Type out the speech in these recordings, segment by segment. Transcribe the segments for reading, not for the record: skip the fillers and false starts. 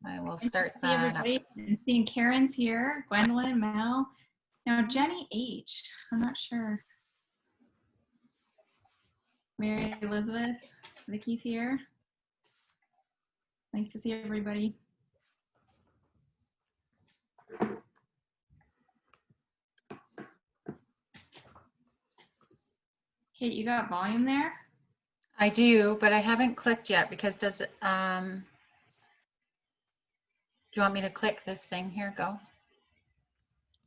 I will Nice to start see that everybody. up. I'm seeing Karen's here, Gwendolyn, Mel. Now Jenny H. I'm not sure. Mary Elizabeth, Vicky's here. Nice to see everybody. Kate, you got volume there? I do, but I haven't clicked yet because do you want me to click this thing here? Go.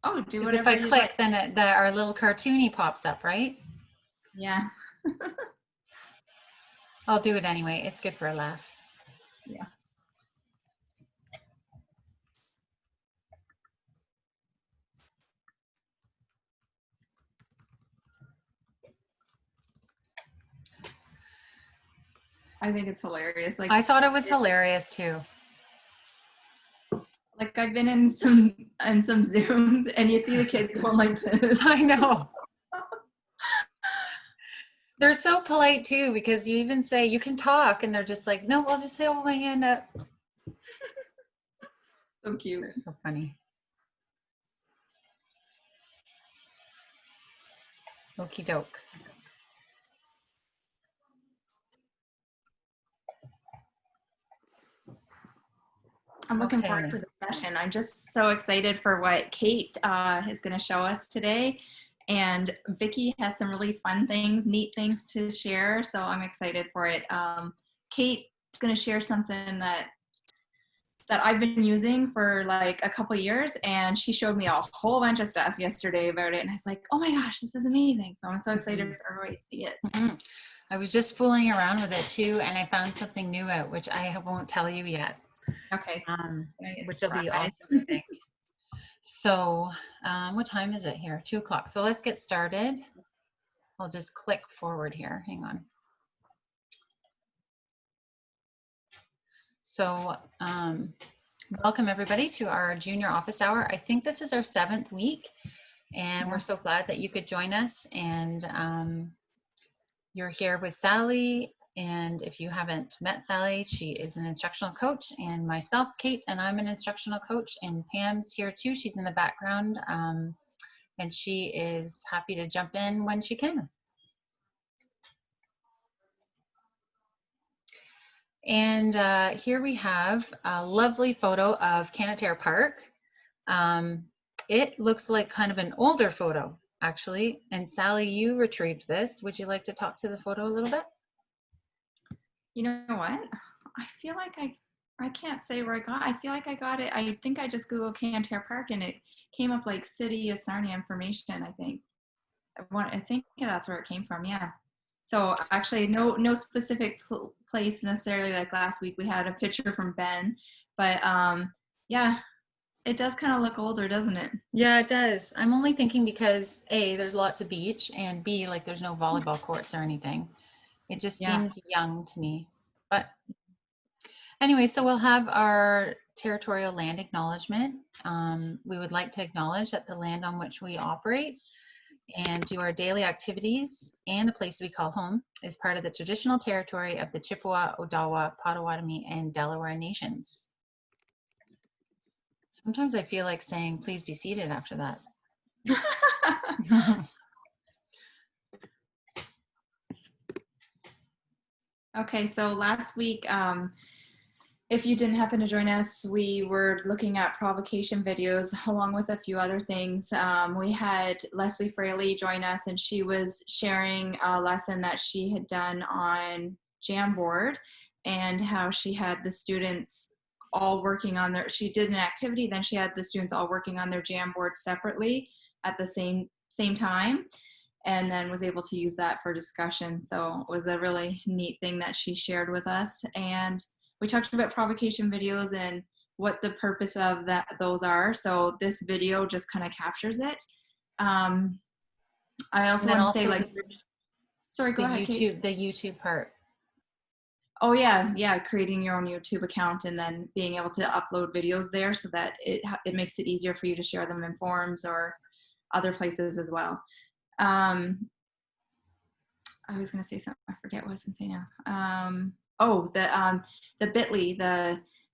Oh, do Because if whatever I you click, like. then our little cartoony pops up, right? Yeah. I'll do it anyway. It's good for a laugh. Yeah. I think it's hilarious. Like, I thought it was hilarious too. like I've been in some Zooms and you see the kids going like this. I know. They're so polite too, because you even say you can talk and they're just like, no, I'll just hold my hand up. So cute. They're so funny. Okie doke. I'm looking forward to the session. I'm just so excited for what Kate is going to show us today. And Vicki has some really fun things, neat things to share. So I'm excited for it. Kate is going to share something that I've been using for like a couple years, and she showed me a whole bunch of stuff yesterday about it, and I was like, oh my gosh, this is amazing. So I'm so excited for everybody to see it. I was just fooling around with it too, and I found something new out, which I won't tell you yet. Okay. Which will be awesome, I think. So what time is it here? 2 o'clock. So let's get started. I'll just click forward here. Hang on. So welcome everybody to our junior office hour. I think this is our 7th week, and we're so glad that you could join us. And you're here with Sally. And if you haven't met Sally, she is an instructional coach, and myself, Kate, and I'm an instructional coach, and Pam's here too. She's in the background, and she is happy to jump in when she can. And here we have a lovely photo of Canatair Park. It looks like kind of an older photo, actually. And Sally, you retrieved this. Would you like to talk to the photo a little bit? You know what? I feel like I can't say where I got. I feel like I got it. I think I just Googled Canatair Park and it came up like City of Sarnia information. I think that's where it came from. Yeah. So actually, no specific place necessarily. Like last week, we had a picture from Ben, but yeah, it does kind of look older, doesn't it? Yeah, it does. I'm only thinking because A, there's lots of beach, and B, like there's no volleyball courts or anything. It just seems young to me. But anyway, so we'll have our territorial land acknowledgement. We would like to acknowledge that the land on which we operate and do our daily activities and the place we call home is part of the traditional territory of the Chippewa, Odawa, Potawatomi, and Delaware nations. Sometimes I feel like saying, please be seated after that. Okay, so last week, if you didn't happen to join us, we were looking at provocation videos along with a few other things. We had Leslie Fraley join us, and she was sharing a lesson that she had done on Jamboard and how she had the students all working on she did an activity, then she had the students all working on their Jamboard separately at the same time, and then was able to use that for discussion. So it was a really neat thing that she shared with us. And we talked about provocation videos and what the purpose of those are. So this video just kind of captures it. I also want to say, like, sorry, go ahead, Kate. The YouTube part. Oh yeah, creating your own YouTube account and then being able to upload videos there so that it makes it easier for you to share them in forums or other places as well. I was going to say something. I forget what I was going to say now. The Bitly,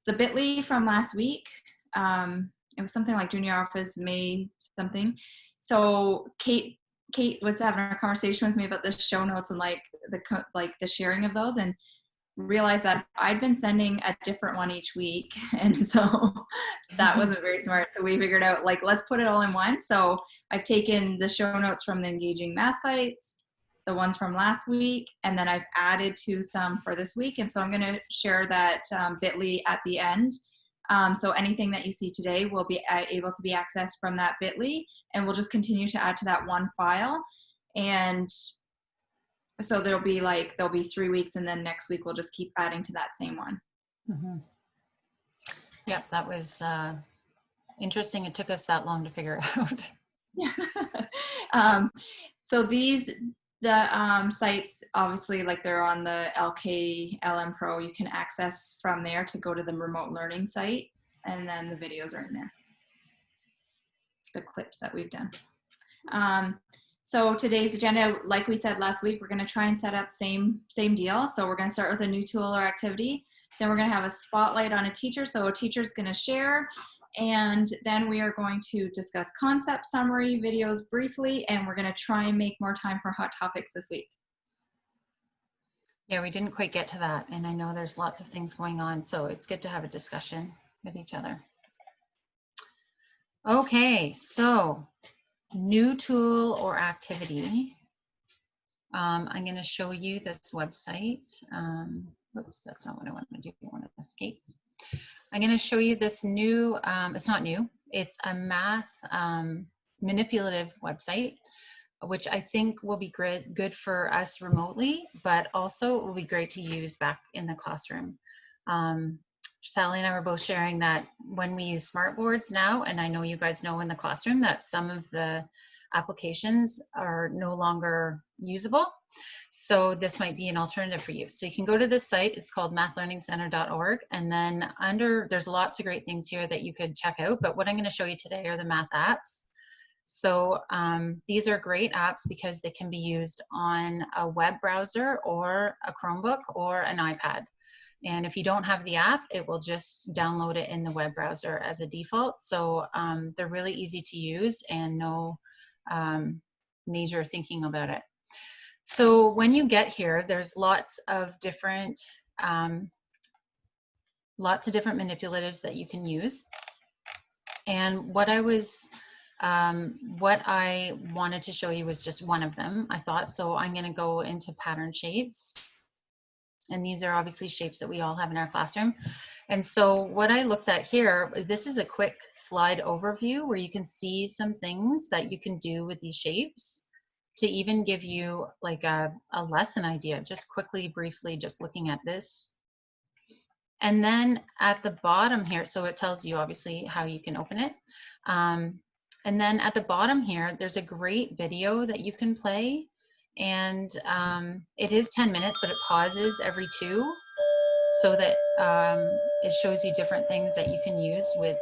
the bit.ly from last week. It was something like Junior Office May something. So Kate was having a conversation with me about the show notes and like the sharing of those, and realized that I'd been sending a different one each week, and so that wasn't very smart. So we figured out, like, let's put it all in one. So I've taken the show notes from the Engaging Math sites, the ones from last week, and then I've added to some for this week. And so I'm going to share that bit.ly at the end. So anything that you see today will be able to be accessed from that bit.ly, and we'll just continue to add to that one file. And so there'll be 3 weeks, and then next week we'll just keep adding to that same one. Mm-hmm. Yep, that was interesting. It took us that long to figure out. Yeah. So the sites, obviously, like, they're on the LKLM Pro. You can access from there to go to the remote learning site, and then the videos are in there, the clips that we've done. So today's agenda, like we said last week, we're going to try and set up same deal. So we're going to start with a new tool or activity. Then we're going to have a spotlight on a teacher. So a teacher's going to share. And then we are going to discuss concept summary videos briefly. And we're going to try and make more time for hot topics this week. Yeah, we didn't quite get to that. And I know there's lots of things going on. So it's good to have a discussion with each other. Okay, so new tool or activity. I'm going to show you this website. Oops, that's not what I want to do. I want to escape. I'm going to show you this new, it's not new, it's a math manipulative website, which I think will be good for us remotely, but also it will be great to use back in the classroom. Sally and I were both sharing that when we use smartboards now, and I know you guys know in the classroom that some of the applications are no longer usable. So this might be an alternative for you. So you can go to this site. It's called mathlearningcenter.org. And then there's lots of great things here that you could check out. But what I'm going to show you today are the math apps. So these are great apps because they can be used on a web browser or a Chromebook or an iPad. And if you don't have the app, it will just download it in the web browser as a default. So they're really easy to use and no major thinking about it. So when you get here, there's lots of different manipulatives that you can use. And what I wanted to show you was just one of them, I thought. So I'm going to go into pattern shapes. And these are obviously shapes that we all have in our classroom. And so what I looked at here is this is a quick slide overview where you can see some things that you can do with these shapes to even give you like a lesson idea, just quickly, briefly, just looking at this. And then at the bottom here, so it tells you obviously how you can open it. And then at the bottom here, there's a great video that you can play. And it is 10 minutes, but it pauses every 2 so that it shows you different things that you can use with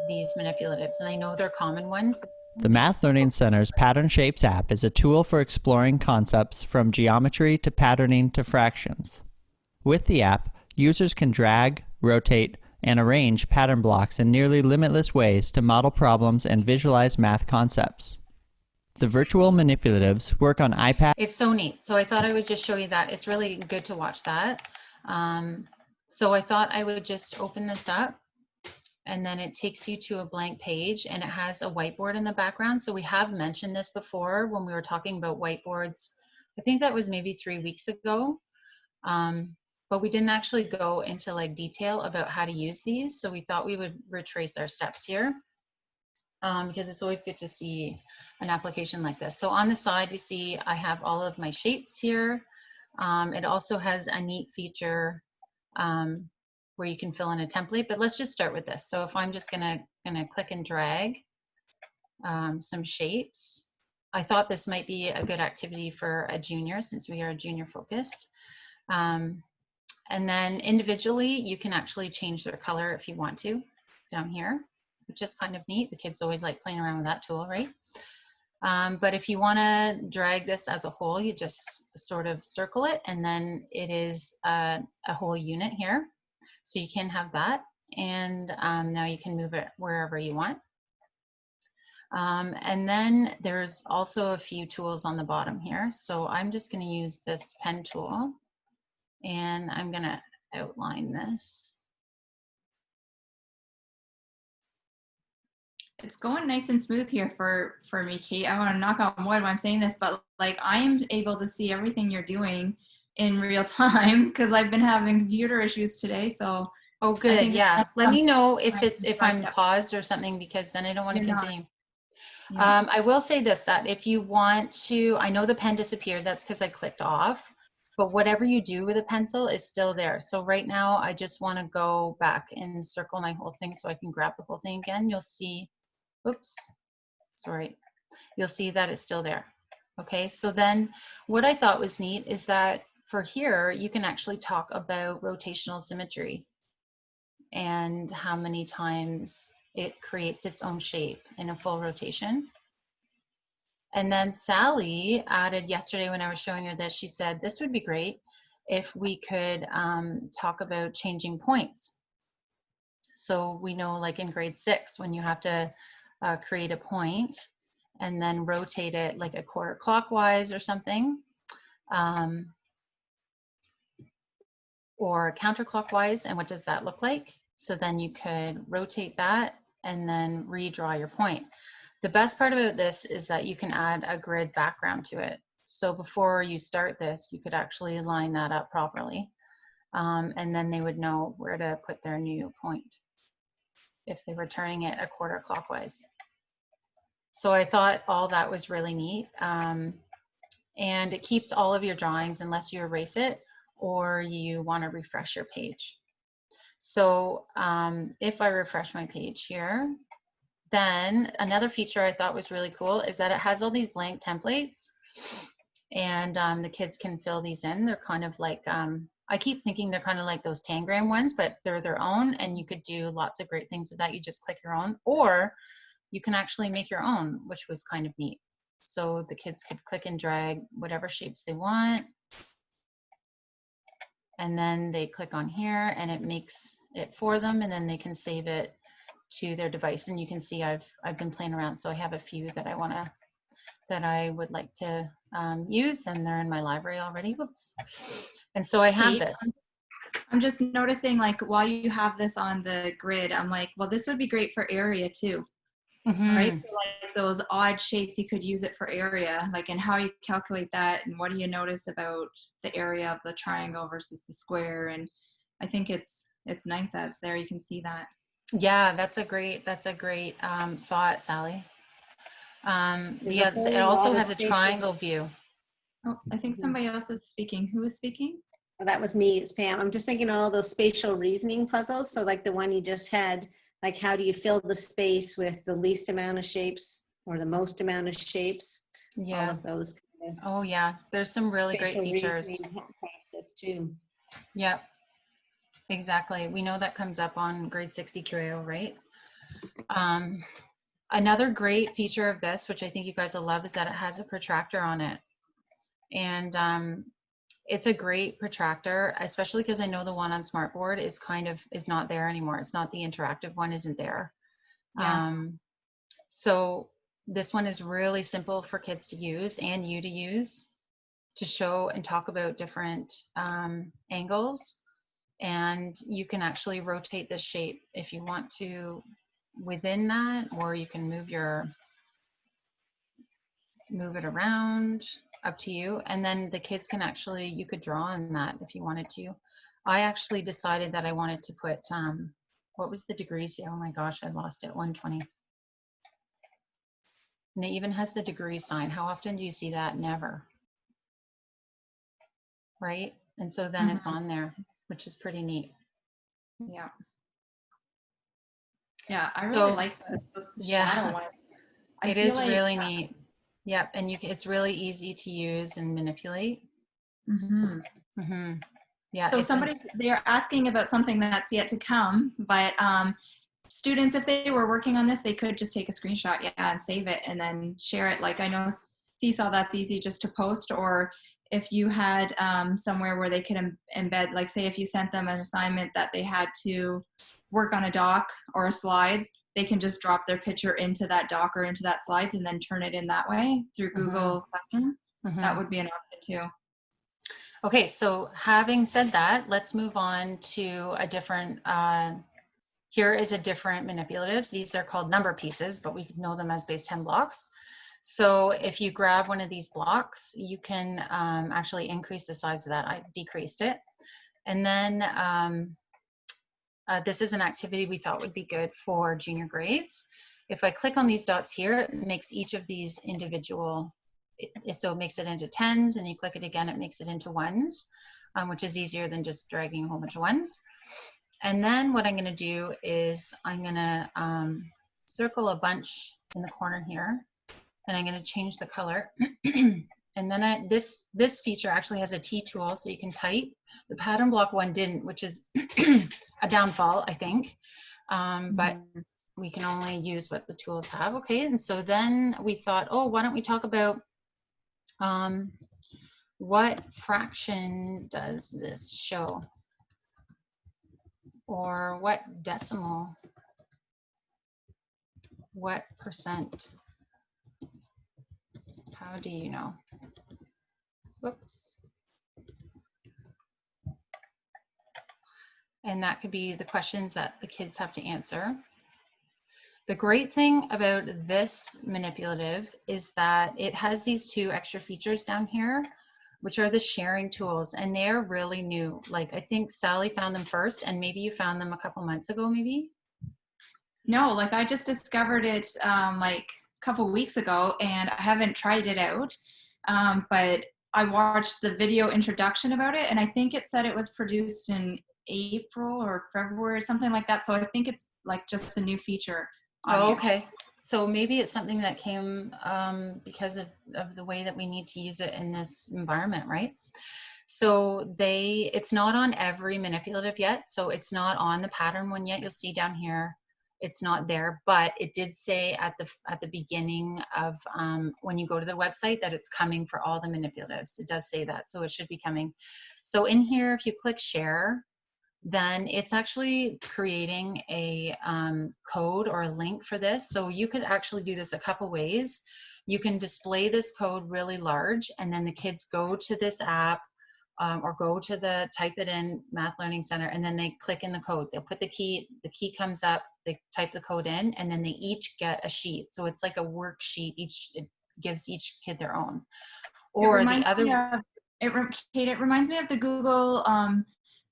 these manipulatives. And I know they're common ones. The Math Learning Center's Pattern Shapes app is a tool for exploring concepts from geometry to patterning to fractions. With the app, users can drag, rotate, and arrange pattern blocks in nearly limitless ways to model problems and visualize math concepts. The virtual manipulatives work on iPad. It's so neat. So I thought I would just show you that. It's really good to watch that. So I thought I would just open this up, and then it takes you to a blank page, and it has a whiteboard in the background. So we have mentioned this before when we were talking about whiteboards. I think that was maybe 3 weeks ago. But we didn't actually go into like detail about how to use these. So we thought we would retrace our steps here. Because it's always good to see an application like this. So on the side, you see I have all of my shapes here. It also has a neat feature where you can fill in a template, but let's just start with this. So if I'm just gonna click and drag some shapes, I thought this might be a good activity for a junior since we are junior focused. And then individually, you can actually change their color if you want to down here, which is kind of neat. The kids always like playing around with that tool, right? But if you want to drag this as a whole, you just sort of circle it, and then it is a whole unit here. So you can have that. and now you can move it wherever you want. And then there's also a few tools on the bottom here. So I'm just going to use this pen tool, and I'm going to outline this. It's going nice and smooth here for me, Kate. I want to knock on wood when I'm saying this, but like I am able to see everything you're doing in real time because I've been having computer issues today. So oh, good. Yeah. Let me know if I'm paused or something, because then I don't want to continue. Yeah. I will say this, that if you want to, I know the pen disappeared, that's because I clicked off, but whatever you do with a pencil is still there. So right now I just want to go back and circle my whole thing so I can grab the whole thing again. You'll see, oops, sorry. You'll see that it's still there. Okay, so then what I thought was neat is that for here, you can actually talk about rotational symmetry and how many times it creates its own shape in a full rotation. And then Sally added yesterday when I was showing her this, she said, this would be great if we could talk about changing points. So we know, like in grade 6, when you have to create a point and then rotate it like a quarter clockwise or something, or counterclockwise, and what does that look like? So then you could rotate that and then redraw your point. The best part about this is that you can add a grid background to it. So before you start this, you could actually line that up properly. And then they would know where to put their new point if they were turning it a quarter clockwise. So I thought all that was really neat. And it keeps all of your drawings unless you erase it or you want to refresh your page. So if I refresh my page here, then another feature I thought was really cool is that it has all these blank templates, and the kids can fill these in. They're kind of like, I keep thinking they're kind of like those Tangram ones, but they're their own, and you could do lots of great things with that. You just click your own, or you can actually make your own, which was kind of neat. So the kids could click and drag whatever shapes they want, and then they click on here and it makes it for them, and then they can save it to their device. And you can see I've been playing around, so I have a few that I would like to use, and they're in my library already. Whoops. And so I have this. I'm just noticing, like, while you have this on the grid, I'm like, well, this would be great for area too. Right? So like those odd shapes, you could use it for area, like, and how you calculate that, and what do you notice about the area of the triangle versus the square. And I think it's nice that it's there. You can see that. Yeah, that's a great thought, Sally. It also has a triangle view. Oh, I think somebody else is speaking. Who is speaking? Oh, that was me, it's Pam. I'm just thinking all those spatial reasoning puzzles. So like the one you just had, like how do you fill the space with the least amount of shapes or the most amount of shapes? Yeah. All of those. Kind of oh yeah, there's some really great features. Practice too. Yep, exactly. We know that comes up on grade 6 EQAO, right? Another great feature of this, which I think you guys will love, is that it has a protractor on it. And it's a great protractor, especially because I know the one on Smartboard is not there anymore. It's not, the interactive one isn't there. Yeah. So this one is really simple for kids to use and you to use to show and talk about different angles. And you can actually rotate this shape if you want to within that, or you can move it around, up to you. And then the kids can actually, you could draw on that if you wanted to. I actually decided that I wanted to put, what was the degrees here? Oh my gosh, I lost it, 120. And it even has the degree sign. How often do you see that? Never. Right? And so then it's on there, which is pretty neat. Yeah. Yeah, I really like those shadow ones. It is really neat. Yep, and it's really easy to use and manipulate. Yeah. So they're asking about something that's yet to come, but students, if they were working on this, they could just take a screenshot, and save it and then share it. Like I know SeeSaw, that's easy just to post, or if you had somewhere where they could embed, like say if you sent them an assignment that they had to work on a doc or a slides, they can just drop their picture into that doc or into that slides and then turn it in that way through Google Classroom. That would be an option too. Okay, so having said that, let's move on to a different, here is a different manipulatives. These are called number pieces, but we know them as base 10 blocks. So if you grab one of these blocks, you can actually increase the size of that. I decreased it. And then this is an activity we thought would be good for junior grades. If I click on these dots here, it makes each of these individual, so it makes it into 10s, and you click it again, it makes it into 1s, which is easier than just dragging a whole bunch of 1s. And then what I'm going to do is I'm going to circle a bunch in the corner here, and I'm going to change the color. And then this feature actually has a T tool, so you can type. The pattern block one didn't, which is a downfall, I think. But we can only use what the tools have. Okay, and so then we thought, oh, why don't we talk about what fraction does this show? Or what decimal? What percent? How do you know? Whoops. And that could be the questions that the kids have to answer. The great thing about this manipulative is that it has these two extra features down here, which are the sharing tools, and they're really new. Like, I think Sally found them first, and maybe you found them a couple months ago, maybe? No, like I just discovered it like a couple weeks ago, and I haven't tried it out. But I watched the video introduction about it, and I think it said it was produced in April or February, something like that. So I think it's like just a new feature. Oh, okay. So maybe it's something that came because of the way that we need to use it in this environment, right? So it's not on every manipulative yet. So it's not on the pattern one yet. You'll see down here, it's not there, but it did say at the beginning of when you go to the website that it's coming for all the manipulatives. It does say that, so it should be coming. So in here, if you click share, then it's actually creating a code or a link for this. So you could actually do this a couple ways. You can display this code really large, and then the kids go to this app or go to type it in Math Learning Center, and then they click in the code. They'll put the key comes up, they type the code in, and then they each get a sheet. So it's like a worksheet. It gives each kid their own. Or the other. It reminds me of the Google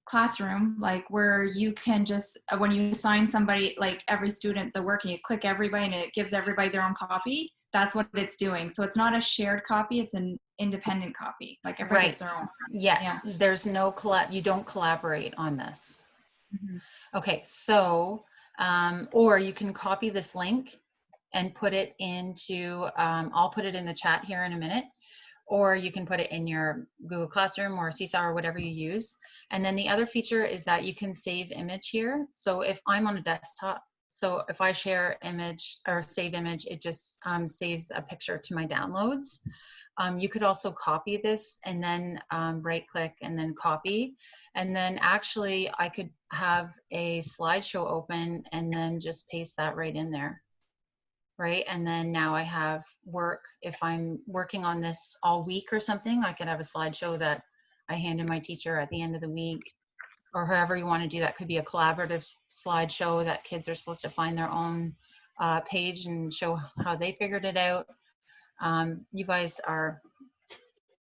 Classroom, like where you can just, when you assign somebody, like every student the work, and you click everybody and it gives everybody their own copy. That's what it's doing. So it's not a shared copy, it's an independent copy. Like everybody gets their own. Yes, yeah. There's no you don't collaborate on this. Okay, so or you can copy this link and put it into I'll put it in the chat here in a minute, or you can put it in your Google Classroom or SeeSaw or whatever you use. And then the other feature is that you can save image here. So if I'm on a desktop, so if I share image or save image, it just saves a picture to my downloads. You could also copy this and then right click and then copy. And then actually I could have a slideshow open and then just paste that right in there. Right, and then now I have work. If I'm working on this all week or something, I could have a slideshow that I hand to my teacher at the end of the week, or however you want to do that. Could be a collaborative slideshow that kids are supposed to find their own page and show how they figured it out. You guys are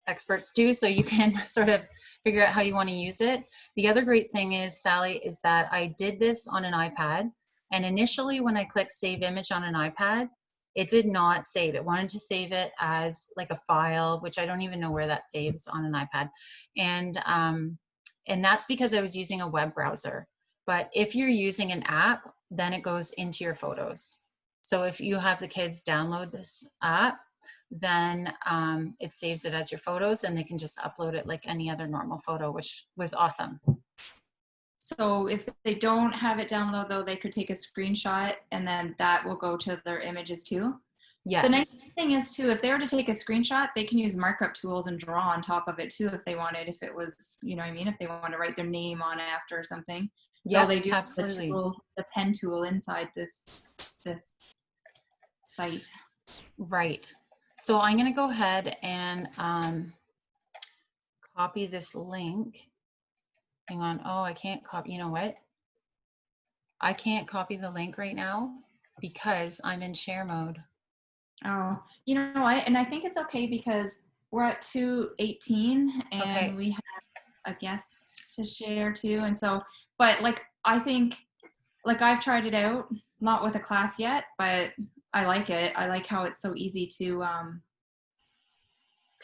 experts too, so you can sort of figure out how you want to use it. The other great thing is, Sally, is that I did this on an iPad. And initially when I clicked save image on an iPad, it did not save. It wanted to save it as like a file, which I don't even know where that saves on an iPad. And that's because I was using a web browser. But if you're using an app, then it goes into your photos. So if you have the kids download this app, then it saves it as your photos, and they can just upload it like any other normal photo, which was awesome. So if they don't have it download though, they could take a screenshot and then that will go to their images too? Yes. The nice thing is too, if they were to take a screenshot, they can use markup tools and draw on top of it too if they wanted, if it was, you know what I mean, if they want to write their name on after or something. Yeah, they do absolutely. the pen tool inside this site. Right. So I'm going to go ahead and copy this link. Hang on. Oh, I can't copy. You know what? I can't copy the link right now because I'm in share mode. Oh, you know what? And I think it's okay because we're at 2:18 and Okay. we have a guest to share too. And so, but like, I think, like I've tried it out, not with a class yet, but I like it. I like how it's so easy to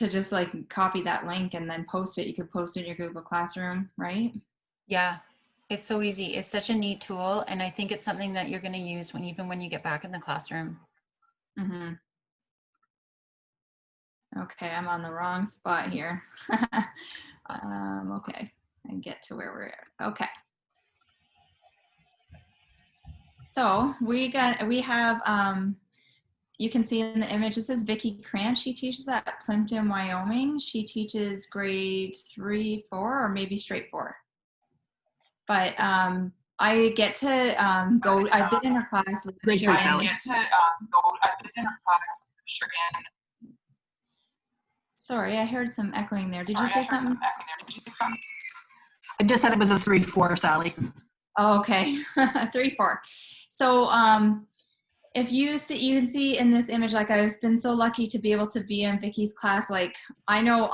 just like copy that link and then post it. You could post it in your Google Classroom, right? Yeah, it's so easy. It's such a neat tool, and I think it's something that you're going to use even when you get back in the classroom. Mm-hmm. Okay, I'm on the wrong spot here. Okay, and get to where we're at. Okay. So we have, you can see in the image, this is Vicki Krantz. She teaches at Plimpton, Wyoming. She teaches grade 3, 4, or maybe straight 4. But I get to go, I've been in her class. Grade 3, Sally. Sorry, I heard some echoing there. Did you say something? I just said it was a 3-4, Sally. Oh, okay, 3, 4. So if you see, you can see in this image, like I've been so lucky to be able to be in Vicki's class. Like I know,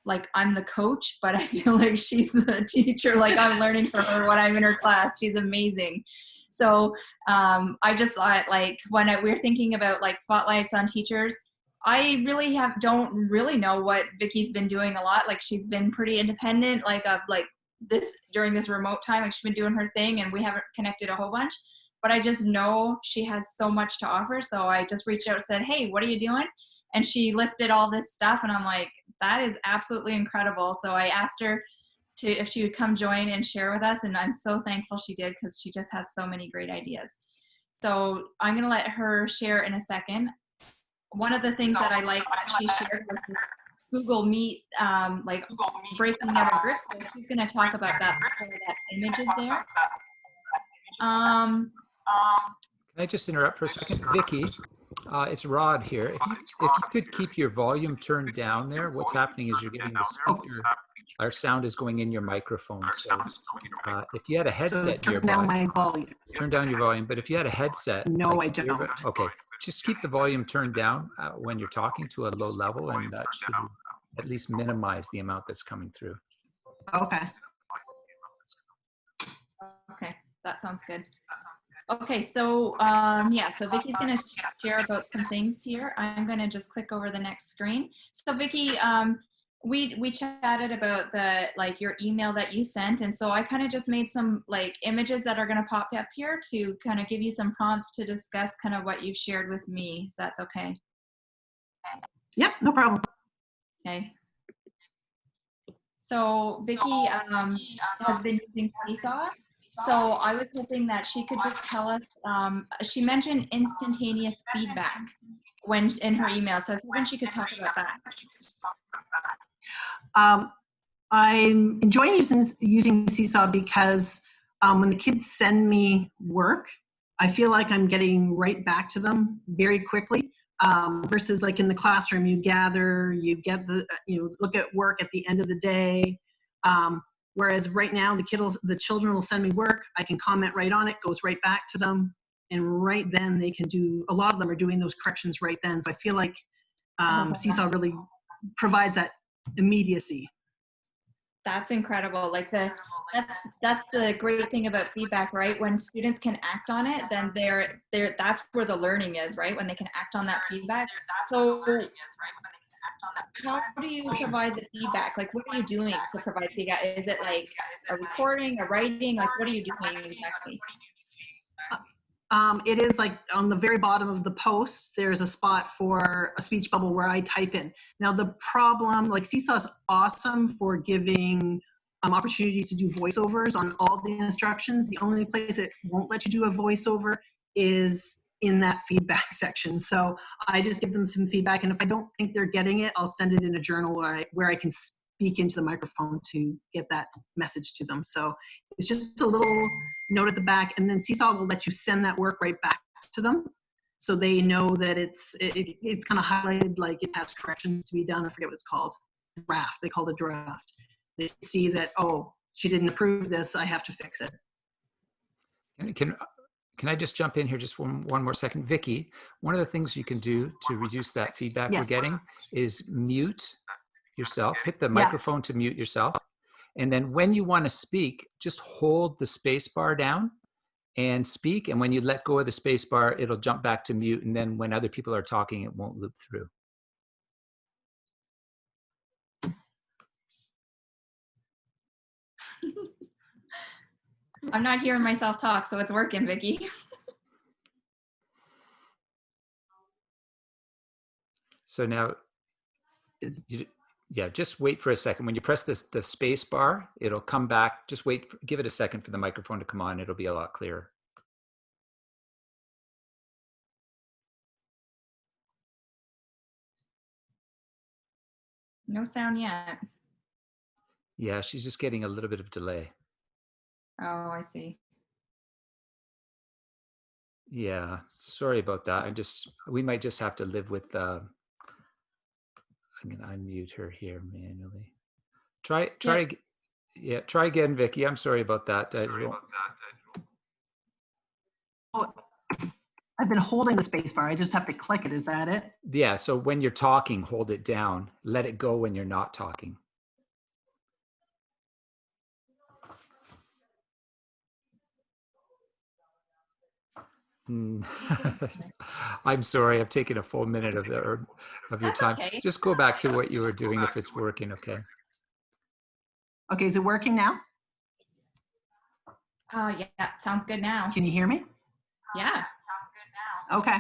like I'm the coach, but I feel like she's the teacher. Like I'm learning from her when I'm in her class. She's amazing. So I just thought, like when we're thinking about like spotlights on teachers, I really don't really know what Vicki's been doing a lot. Like she's been pretty independent, like of like this during this remote time. Like she's been doing her thing, and we haven't connected a whole bunch. But I just know she has so much to offer. So I just reached out and said, hey, what are you doing? And she listed all this stuff. And I'm like, that is absolutely incredible. So I asked her if she would come join and share with us. And I'm so thankful she did, because she just has so many great ideas. So I'm going to let her share in a second. One of the things that I liked that she shared was this Google Meet, like breaking out of groups. So she's going to talk about that before that image is there. Can I just interrupt for a second? Vicki, it's Rod here. If you could keep your volume turned down there, what's happening is you're getting the speaker, our sound is going in your microphone. So if you had a headset turn nearby, down my volume. turn down your volume. But if you had a headset, No, like I don't. Okay, just keep the volume turned down when you're talking to a low level, and that should at least minimize the amount that's coming through. Okay. Okay, that sounds good. Okay, so yeah, so Vicki's going to share about some things here. I'm going to just click over the next screen. So Vicki, we chatted about the like your email that you sent, and so I kind of just made some like images that are going to pop up here to kind of give you some prompts to discuss kind of what you've shared with me, if that's okay. Yep, no problem. Okay. So Vicki has been using SeeSaw. So I was hoping that she could just tell us, she mentioned instantaneous feedback when in her email. So I was hoping she could talk about that. I'm enjoying using SeeSaw because when the kids send me work, I feel like I'm getting right back to them very quickly. Versus like in the classroom, you gather, you get look at work at the end of the day. Whereas right now, the children will send me work. I can comment right on it, goes right back to them, and right then they can do. A lot of them are doing those corrections right then. So I feel like SeeSaw really provides that immediacy. That's incredible. Like that's the great thing about feedback, right? When students can act on it, then that's where the learning is, right? When they can act on that feedback. So how do you provide the feedback? Like, what are you doing to provide feedback? Is it like a recording, a writing? Like, what are you doing exactly? It is like on the very bottom of the post, there's a spot for a speech bubble where I type in. Now the problem, like SeeSaw is awesome for giving opportunities to do voiceovers on all the instructions. The only place it won't let you do a voiceover is in that feedback section. So I just give them some feedback, and if I don't think they're getting it, I'll send it in a journal where I can speak into the microphone to get that message to them. So it's just a little note at the back, and then SeeSaw will let you send that work right back to them, so they know that it's kind of highlighted, like it has corrections to be done. I forget what it's called. Draft. They call it a draft. They see that, oh, she didn't approve this, I have to fix it. Can I just jump in here just one more second? Vicky, one of the things you can do to reduce that feedback we're getting is mute yourself, hit the microphone to mute yourself. And then when you want to speak, just hold the space bar down and speak. And when you let go of the space bar, it'll jump back to mute. And then when other people are talking, it won't loop through. I'm not hearing myself talk, so it's working, Vicky. So now, just wait for a second. When you press the space bar, it'll come back. Just wait, give it a second for the microphone to come on. It'll be a lot clearer. No sound yet. Yeah, she's just getting a little bit of delay. Oh, I see. Yeah, sorry about that. We might just have to live with, I'm gonna unmute her here manually. Try again, Vicky. I'm sorry about that. Oh, I've been holding the space bar. I just have to click it. Is that it? Yeah, so when you're talking, hold it down. Let it go when you're not talking. I'm sorry, I've taken a full minute of your time. Okay. Just go back to what you were doing if it's working, okay? Okay, is it working now? Yeah, sounds good now. Can you hear me? Yeah. Okay.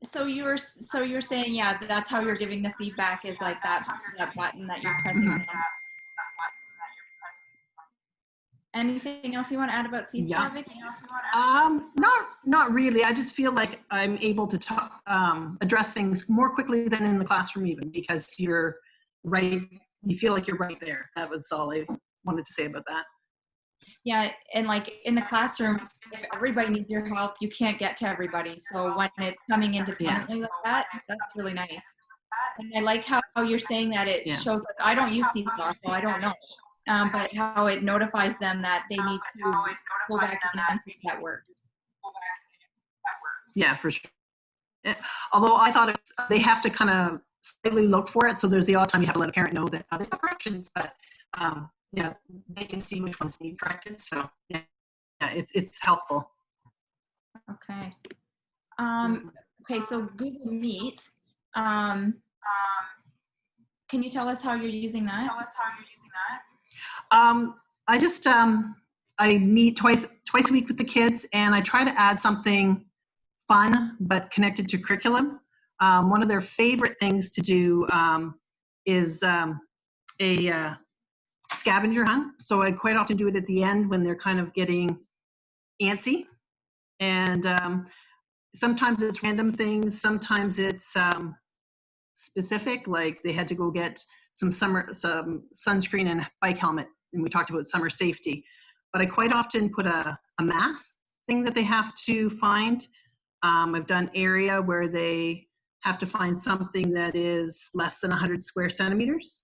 So you're saying, yeah, that's how you're giving the feedback, is like that button that you're pressing on. Anything else you want to add about SeeSaw, Vicky? Not really. I just feel like I'm able to talk, address things more quickly than in the classroom, even because you're right. You feel like you're right there. That was all I wanted to say about that. Yeah, and like in the classroom, if everybody needs your help, you can't get to everybody. So when it's coming independently like that, that's really nice. And I like how you're saying that it shows, like, I don't use SeeSaw, so I don't know. But how it notifies them that they need to go back and fix that work. Yeah, for sure. Although I thought they have to kind of slightly look for it, so there's the odd time you have to let a parent know that there are corrections, but yeah, they can see which ones need corrected. So yeah, it's helpful. Okay. Okay, so Google Meet. Can you tell us how you're using that? I just I meet twice a week with the kids, and I try to add something fun but connected to curriculum. One of their favorite things to do is a scavenger hunt. So I quite often do it at the end when they're kind of getting antsy, and sometimes it's random things, sometimes it's specific, like they had to go get some sunscreen and bike helmet, and we talked about summer safety. But I quite often put a math thing that they have to find. I've done area where they have to find something that is less than 100 square centimeters.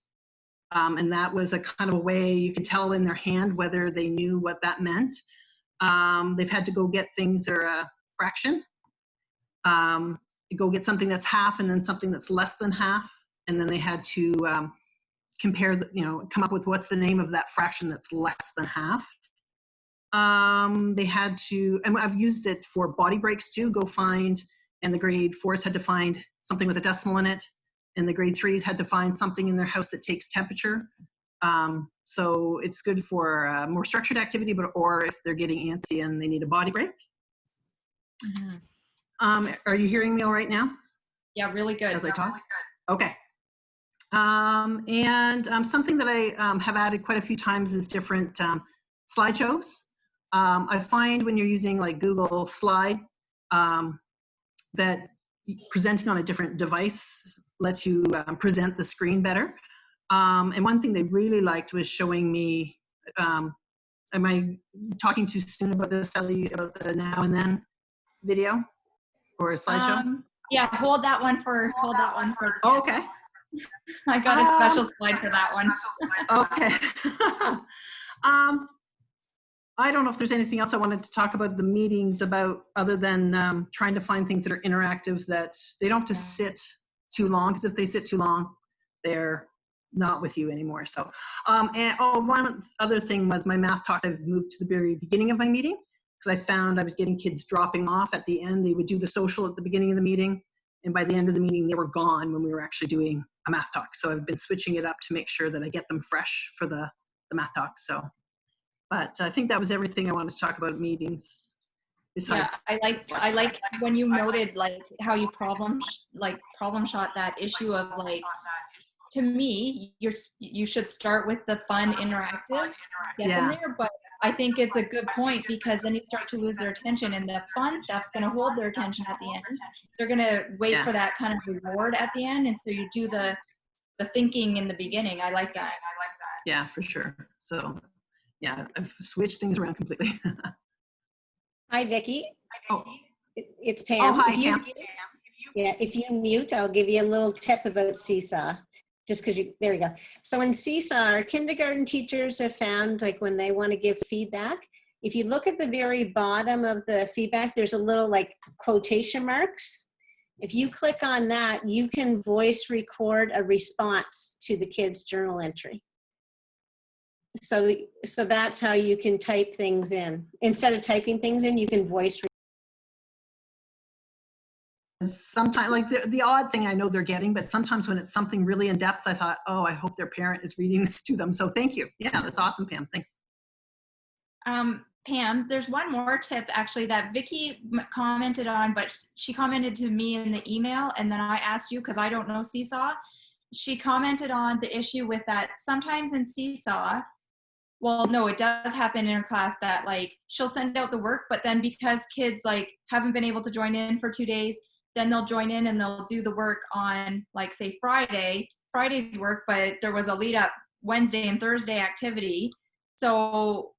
And that was a kind of a way you could tell in their hand whether they knew what that meant. They've had to go get things that are a fraction. Go get something that's half and then something that's less than half. And then they had to compare, come up with what's the name of that fraction that's less than half. They had to, and I've used it for body breaks too, go find, and the grade 4s had to find something with a decimal in it, and the grade 3s had to find something in their house that takes temperature. So it's good for more structured activity, or if they're getting antsy and they need a body break. Mm-hmm. Are you hearing me all right now? Yeah, really good. As I talk? Okay. And something that I have added quite a few times is different slideshows. I find when you're using like Google Slide that presenting on a different device lets you present the screen better. And one thing they really liked was showing me, am I talking too soon about this, Sally, about the now and then video or a slideshow? Yeah, hold that one for. Oh, okay. I got a special slide for that one. Okay. I don't know if there's anything else I wanted to talk about the meetings about, other than trying to find things that are interactive, that they don't have to sit too long, because if they sit too long, they're not with you anymore. So, one other thing was my math talks. I've moved to the very beginning of my meeting, because I found I was getting kids dropping off at the end. They would do the social at the beginning of the meeting, and by the end of the meeting, they were gone when we were actually doing a math talk. So I've been switching it up to make sure that I get them fresh for the math talk. So, but I think that was everything I wanted to talk about meetings. Besides, yeah, I like when you noted like how you problem shot that issue of like, to me, you should start with the fun interactive, get them there, but I think it's a good point, because then you start to lose their attention, and the fun stuff's going to hold their attention at the end. They're going to wait for that kind of reward at the end, and so you do the thinking in the beginning. I like that. Yeah, for sure. So yeah, I've switched things around completely. Hi, Vicki. Oh. It's Pam. Oh, hi, Pam. If you mute, I'll give you a little tip about SeeSaw. Just because there we go. So in SeeSaw, our kindergarten teachers have found, like when they want to give feedback, if you look at the very bottom of the feedback, there's a little like quotation marks. If you click on that, you can voice record a response to the kid's journal entry. So that's how you can type things in. Instead of typing things in, you can voice. Sometimes, like the odd thing I know they're getting, but sometimes when it's something really in depth, I thought, oh, I hope their parent is reading this to them. So thank you. Yeah, that's awesome, Pam. Thanks. Pam, there's one more tip actually that Vicki commented on, but she commented to me in the email, and then I asked you because I don't know SeeSaw. She commented on the issue with that sometimes in SeeSaw, well, no, it does happen in her class that like she'll send out the work, but then because kids like haven't been able to join in for 2 days, then they'll join in and they'll do the work on like say Friday's work, but there was a lead up Wednesday and Thursday activity. So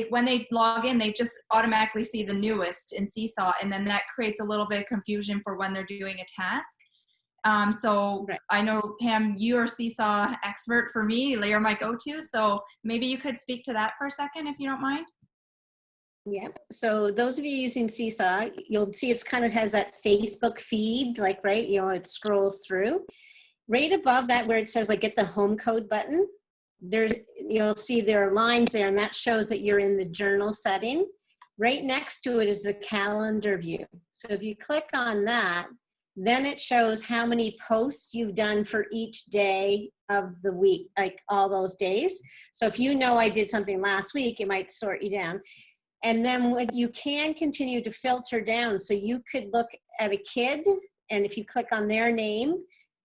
when they log in, they just automatically see the newest in SeeSaw, and then that creates a little bit of confusion for when they're doing a task. So right. I know, Pam, you're a SeeSaw expert for me. You're my go-to. So maybe you could speak to that for a second, if you don't mind. Yeah. So those of you using SeeSaw, you'll see it's kind of has that Facebook feed, like, right, you know, it scrolls through. Right above that where it says like get the home code button, you'll see there are lines there, and that shows that you're in the journal setting. Right next to it is the calendar view. So if you click on that, then it shows how many posts you've done for each day of the week, like all those days. So if you know I did something last week, it might sort you down. And then what you can continue to filter down. So you could look at a kid, and if you click on their name,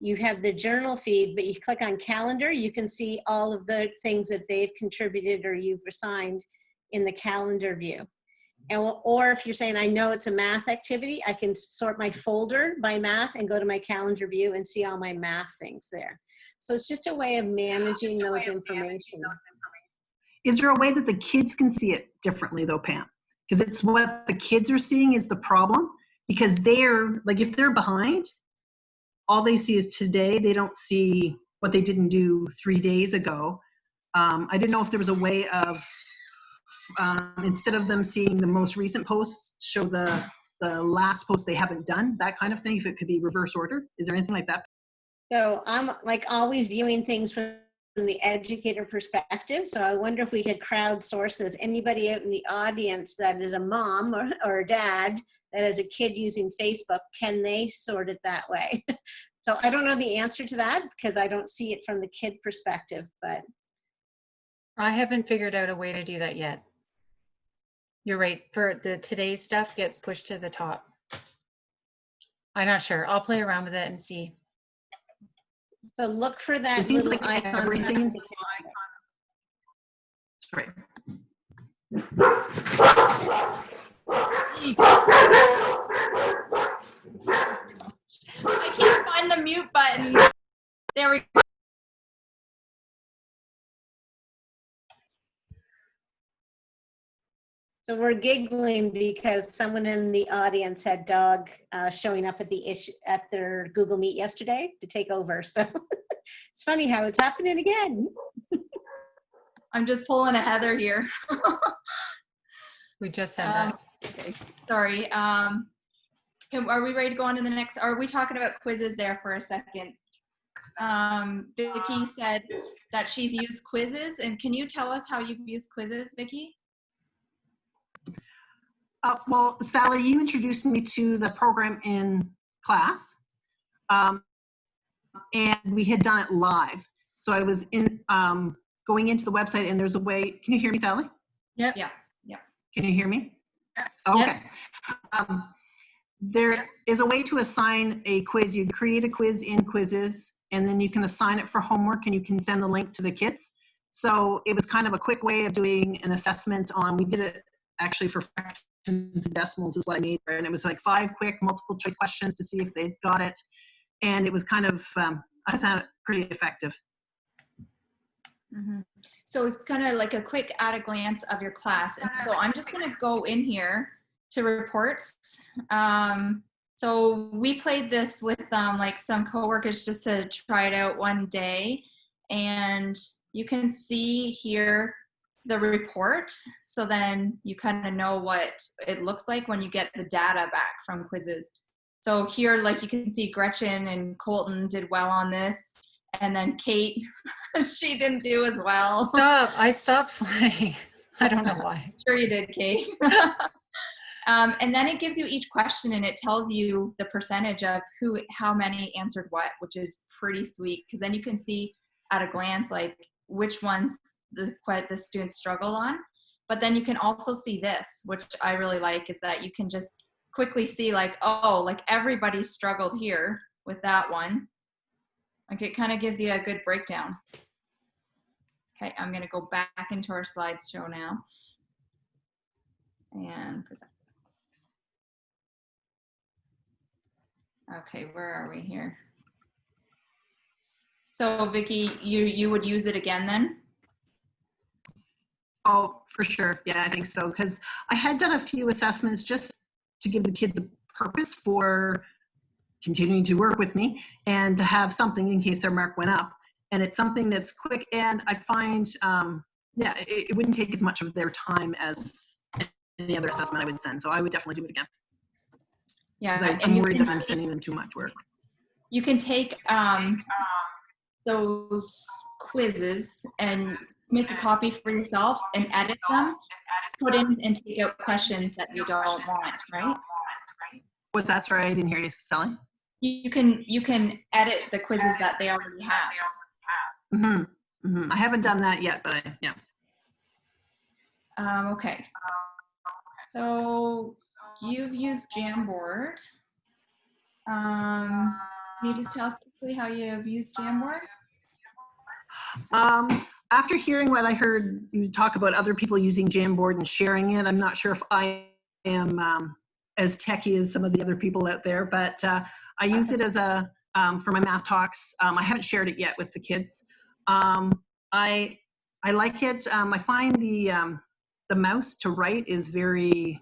you have the journal feed, but you click on calendar, you can see all of the things that they've contributed or you've assigned in the calendar view. Or if you're saying, I know it's a math activity, I can sort my folder by math and go to my calendar view and see all my math things there. So it's just a way of managing those information. Is there a way that the kids can see it differently though, Pam? Because it's what the kids are seeing is the problem, because they're like, if they're behind, all they see is today. They don't see what they didn't do 3 days ago. I didn't know if there was a way of, instead of them seeing the most recent posts, show the last post they haven't done, that kind of thing, if it could be reverse order. Is there anything like that? So I'm like always viewing things from the educator perspective. So I wonder if we could crowdsource this. Anybody out in the audience that is a mom or a dad that is a kid using Facebook, can they sort it that way? So I don't know the answer to that because I don't see it from the kid perspective, but. I haven't figured out a way to do that yet. You're right, for the today's stuff gets pushed to the top. I'm not sure. I'll play around with it and see. So look for that. It seems little like icon. everything. Right. I can't find the mute button. So we're giggling because someone in the audience had dog showing up at their Google Meet yesterday to take over. So it's funny how it's happening again. I'm just pulling a Heather here. We just said that. Okay, sorry. Are we ready to go on to the next? Are we talking about quizzes there for a second? Vicki said that she's used quizzes, and can you tell us how you've used quizzes, Vicki? Well, Sally, you introduced me to the program in class, and we had done it live. So I was going into the website, and there's a way. Can you hear me, Sally? Yep. Yeah. Can you hear me? Yep. Okay. There is a way to assign a quiz. You create a quiz in Quizzes, and then you can assign it for homework, and you can send the link to the kids. So it was kind of a quick way of doing an assessment on. We did it actually for fractions and decimals is what I made, and it was like 5 quick multiple choice questions to see if they got it, and it was kind of I found it pretty effective. Mm-hmm. So it's kind of like a quick at a glance of your class, and so I'm just going to go in here to reports. So we played this with like some coworkers just to try it out one day, and you can see here the report, so then you kind of know what it looks like when you get the data back from quizzes. So here, like you can see Gretchen and Colton did well on this, and then Kate, she didn't do as well. Stop, I stopped playing. I don't know why. Sure you did, Kate. And then it gives you each question, and it tells you the percentage of how many answered what, which is pretty sweet, because then you can see at a glance like which ones the students struggle on. But then you can also see this, which I really like, is that you can just quickly see like, oh, like everybody struggled here with that one. Like it kind of gives you a good breakdown. Okay, I'm going to go back into our slideshow now and present. Okay, where are we here? So Vicki, you would use it again then? Oh, for sure. Yeah, I think so. Because I had done a few assessments just to give the kids a purpose for continuing to work with me and to have something in case their mark went up. And it's something that's quick. And I find, yeah, it wouldn't take as much of their time as any other assessment I would send. So I would definitely do it again. Yeah, I'm worried that I'm sending them too much work. You can take those quizzes and make a copy for yourself and edit them, put in and take out questions that you don't want, right? What's that? Sorry, I didn't hear you, Sally. You can edit the quizzes that they already have. Mm-hmm. Mm-hmm. I haven't done that yet, but yeah. Okay. So you've used Jamboard. Can you just tell us quickly how you've used Jamboard? After hearing what I heard you talk about other people using Jamboard and sharing it, I'm not sure if I am as techie as some of the other people out there, but I use it as a for my math talks. I haven't shared it yet with the kids. I like it. I find the mouse to write is very.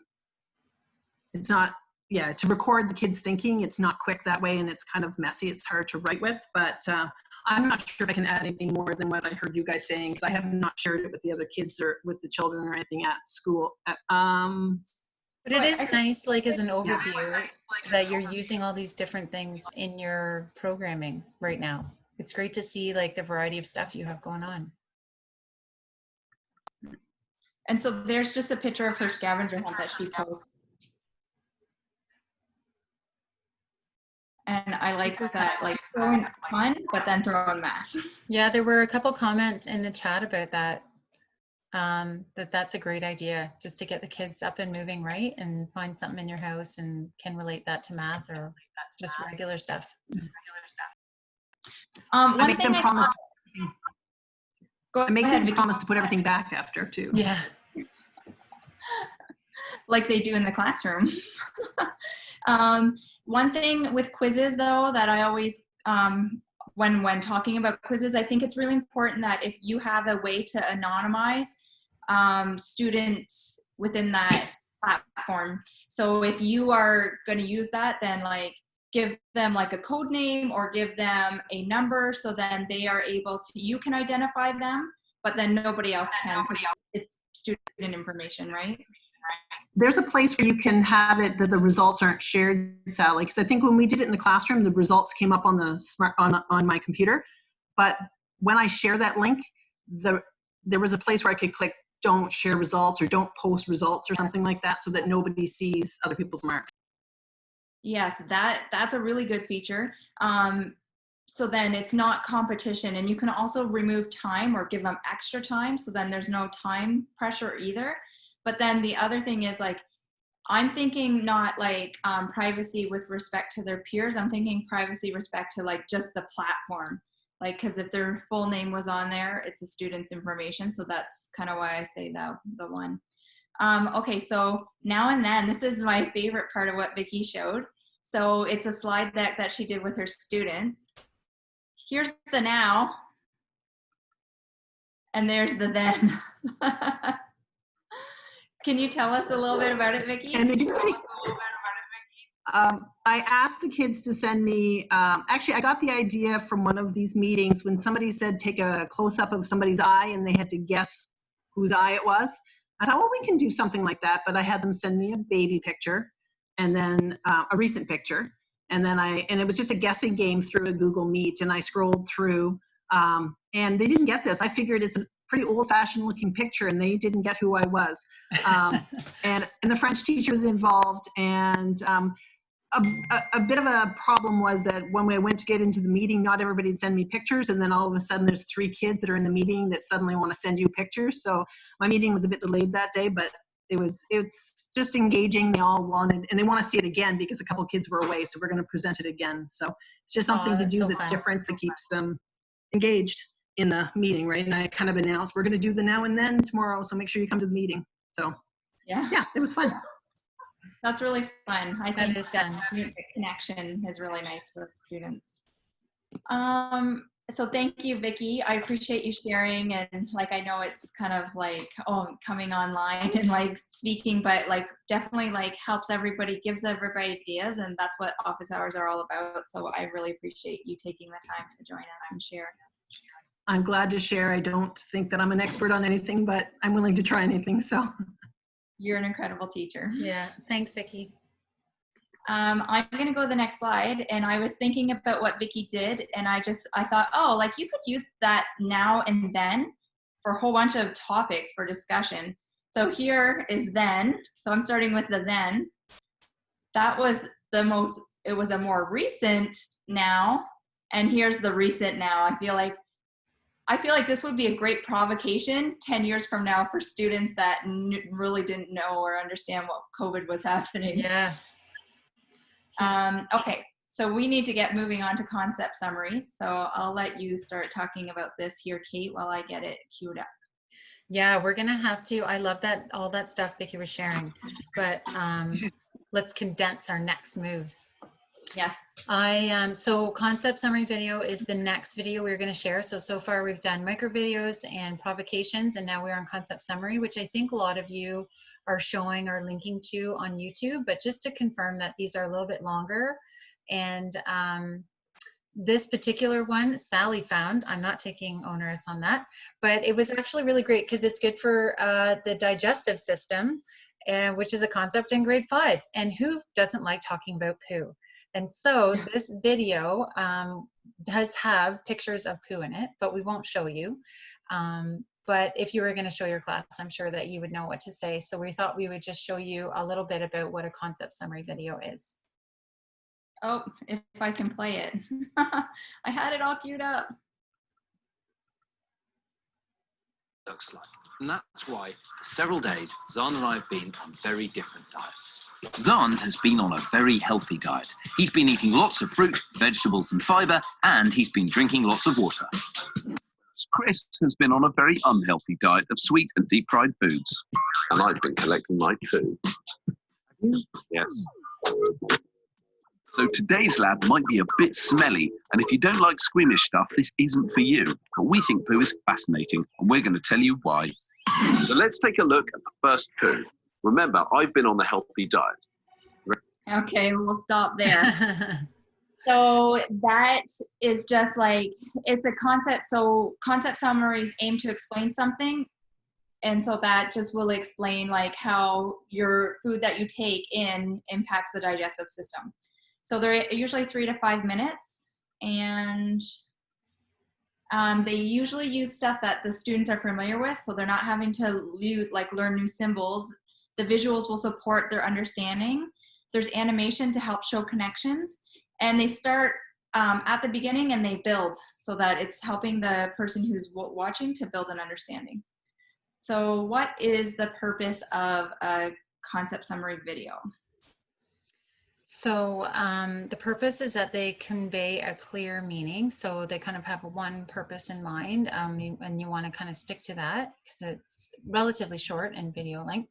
It's not. Yeah, to record the kids thinking, it's not quick that way, and it's kind of messy. It's hard to write with, but I'm not sure if I can add anything more than what I heard you guys saying, because I have not shared it with the other kids or with the children or anything at school. But it is nice, like as an overview, that you're using all these different things in your programming right now. It's great to see like the variety of stuff you have going on. And so there's just a picture of her scavenger hunt that she posts. And I like that, like throwing fun, but then throwing math. Yeah, there were a couple comments in the chat about that. That's a great idea, just to get the kids up and moving, right? And find something in your house and can relate that to math or just regular stuff. I make them promise. I make them promise to put everything back after too. Yeah. Like they do in the classroom. One thing with quizzes though, that I always, when talking about quizzes, I think it's really important that if you have a way to anonymize students' within that platform. So if you are going to use that, then like give them like a code name or give them a number, so then they are able to, you can identify them, but then nobody else can. It's student information, right? There's a place where you can have it that the results aren't shared, Sally, because I think when we did it in the classroom, the results came up on the on my computer. But when I share that link, there was a place where I could click don't share results or don't post results or something like that, so that nobody sees other people's marks. Yes, that's a really good feature. So then it's not competition, and you can also remove time or give them extra time, so then there's no time pressure either. But then the other thing is, like, I'm thinking not like privacy with respect to their peers. I'm thinking privacy respect to like just the platform. Like, because if their full name was on there, it's a student's information. So that's kind of why I say the one. Okay, so now and then, this is my favorite part of what Vicki showed. So it's a slide deck that she did with her students. Here's the now, and there's the then. Can you tell us a little bit about it, Vicki? And I asked the kids to send me, actually I got the idea from one of these meetings when somebody said take a close-up of somebody's eye and they had to guess whose eye it was. I thought, well, we can do something like that, but I had them send me a baby picture and then a recent picture. And then and it was just a guessing game through a Google Meet, and I scrolled through and they didn't get this. I figured it's a pretty old-fashioned looking picture, and they didn't get who I was. And the French teacher was involved, and a bit of a problem was that when we went to get into the meeting, not everybody would send me pictures, and then all of a sudden there's 3 kids that are in the meeting that suddenly want to send you pictures. So my meeting was a bit delayed that day, but it's just engaging. They all wanted, and they want to see it again because a couple kids were away, so we're going to present it again. So it's just something to do so that's fun. different, that keeps them engaged in the meeting, right? And I kind of announced we're going to do the now and then tomorrow, so make sure you come to the meeting. So yeah, it was fun. That's really fun. I think that connection is really nice with students. So thank you, Vicki. I appreciate you sharing, and like I know it's kind of like coming online and like speaking, but like definitely like helps everybody, gives everybody ideas, and that's what office hours are all about. So I really appreciate you taking the time to join us and share. I'm glad to share. I don't think that I'm an expert on anything, but I'm willing to try anything. So you're an incredible teacher. Yeah, thanks, Vicki. I'm going to go to the next slide, and I was thinking about what Vicki did, and I thought, oh, like you could use that now and then for a whole bunch of topics for discussion. So here is then. So I'm starting with the then. That was it was a more recent now, and here's the recent now. I feel like this would be a great provocation 10 years from now for students that really didn't know or understand what COVID was happening. Yeah. Okay, so we need to get moving on to concept summaries. So I'll let you start talking about this here, Kate, while I get it queued up. Yeah, we're gonna have to. I love that, all that stuff Vicki was sharing, but let's condense our next moves. Yes. So concept summary video is the next video we're going to share. So far we've done micro videos and provocations, and now we're on concept summary, which I think a lot of you are showing or linking to on YouTube. But just to confirm that these are a little bit longer, and this particular one Sally found. I'm not taking onerous on that, but it was actually really great because it's good for the digestive system, which is a concept in grade 5. And who doesn't like talking about poo? And so this video does have pictures of poo in it, but we won't show you. But if you were going to show your class, I'm sure that you would know what to say. So we thought we would just show you a little bit about what a concept summary video is. Oh, if I can play it. I had it all queued up. Looks like. And that's why for several days, Zahn and I have been on very different diets. Zahn has been on a very healthy diet. He's been eating lots of fruit, vegetables and fibre, and he's been drinking lots of water. Chris has been on a very unhealthy diet of sweet and deep-fried foods. And I've been collecting my poo. Have you? Yes. So today's lab might be a bit smelly, and if you don't like squeamish stuff, this isn't for you. But we think poo is fascinating, and we're going to tell you why. So let's take a look at the first poo. Remember, I've been on the healthy diet. Okay, we'll stop there. So that is just like, it's a concept. So concept summaries aim to explain something. And so that just will explain like how your food that you take in impacts the digestive system. So they're usually 3 to 5 minutes, and they usually use stuff that the students are familiar with. So they're not having to learn new symbols. The visuals will support their understanding. There's animation to help show connections. And they start at the beginning and they build so that it's helping the person who's watching to build an understanding. So what is the purpose of a concept summary video? So the purpose is that they convey a clear meaning. So they kind of have one purpose in mind, and you want to kind of stick to that because it's relatively short in video length.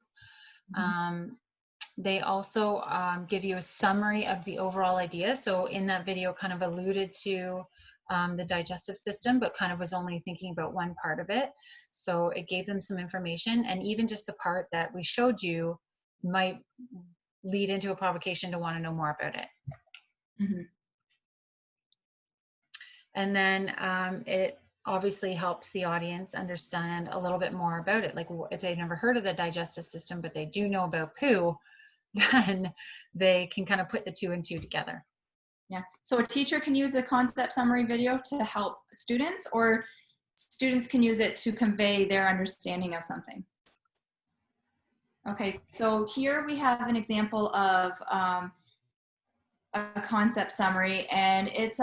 They also give you a summary of the overall idea. So in that video kind of alluded to the digestive system, but kind of was only thinking about one part of it. So it gave them some information, and even just the part that we showed you might lead into a provocation to want to know more about it. And then it obviously helps the audience understand a little bit more about it. Like if they've never heard of the digestive system, but they do know about poo, then they can kind of put the 2 and 2 together. Yeah, so a teacher can use a concept summary video to help students, or students can use it to convey their understanding of something. Okay, so here we have an example of a concept summary, and it's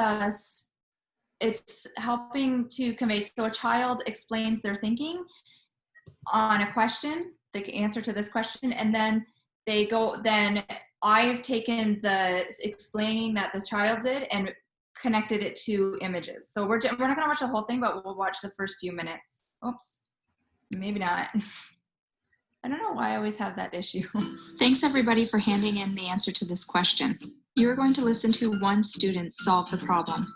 helping to convey. So a child explains their thinking on a question, the answer to this question, and then then I've taken the explaining that this child did and connected it to images. So we're not gonna watch the whole thing, but we'll watch the first few minutes. Oops, maybe not. I don't know why I always have that issue. Thanks everybody for handing in the answer to this question. You are going to listen to one student solve the problem.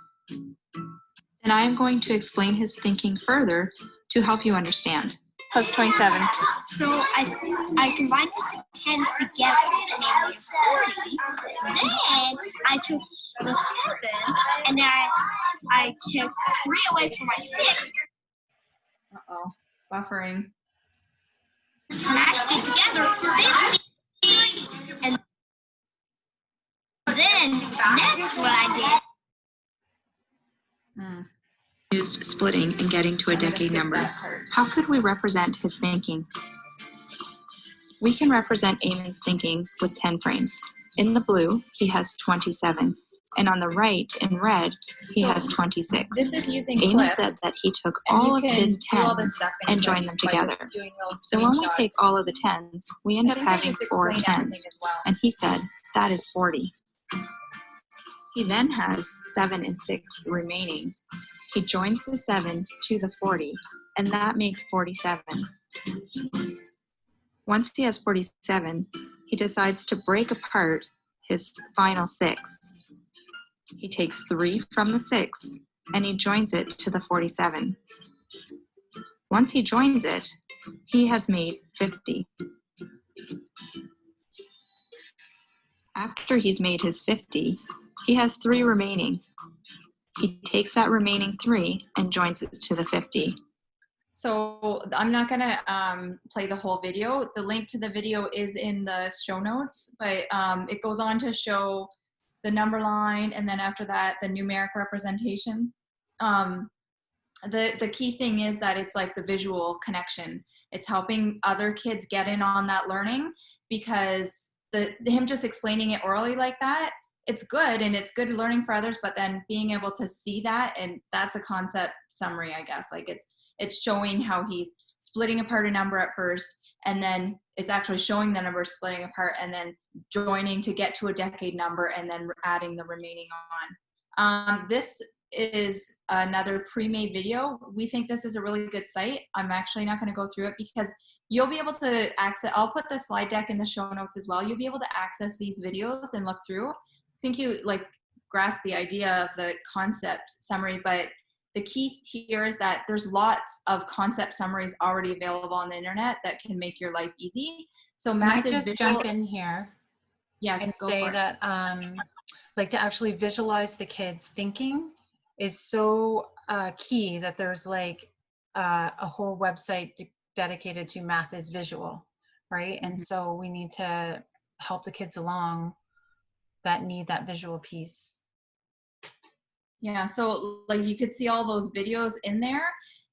And I am going to explain his thinking further to help you understand. Plus 27. So I combined the 10s together, which made me 40. Then I took the 7, and then I took 3 away from my 6. Uh-oh, buffering. Smashed it together, and then next what I did. Used splitting and getting to a decade number. How could we represent his thinking? We can represent Eamon's thinking with 10 frames. In the blue, he has 27. And on the right, in red, he has 26. This is using Eamon clips, said that he took all of his 10s and joined them together. So when we take all of the 10s, we end up having 4 10s. And he said, that is 40. He then has 7 and 6 remaining. He joins the 7 to the 40, and that makes 47. Once he has 47, he decides to break apart his final 6. He takes 3 from the 6, and he joins it to the 47. Once he joins it, he has made 50. After he's made his 50, he has 3 remaining. He takes that remaining 3 and joins it to the 50. So I'm not gonna play the whole video. The link to the video is in the show notes, but it goes on to show the number line, and then after that, the numeric representation. The key thing is that it's like the visual connection. It's helping other kids get in on that learning, because him just explaining it orally like that, it's good, and it's good learning for others, but then being able to see that, and that's a concept summary, I guess. Like it's showing how he's splitting apart a number at first, and then it's actually showing the number splitting apart and then joining to get to a decade number and then adding the remaining on. This is another pre-made video. We think this is a really good site. I'm actually not gonna go through it because you'll be able to access, I'll put the slide deck in the show notes as well. You'll be able to access these videos and look through. I think you like grasp the idea of the concept summary, but the key here is that there's lots of concept summaries already available on the internet that can make your life easy. So I math might is just visual. jump in here Yeah, and go say for it. that like to actually visualize the kids thinking is so key, that there's like a whole website dedicated to math is visual, right? And so we need to help the kids along that need that visual piece. Yeah, so like you could see all those videos in there.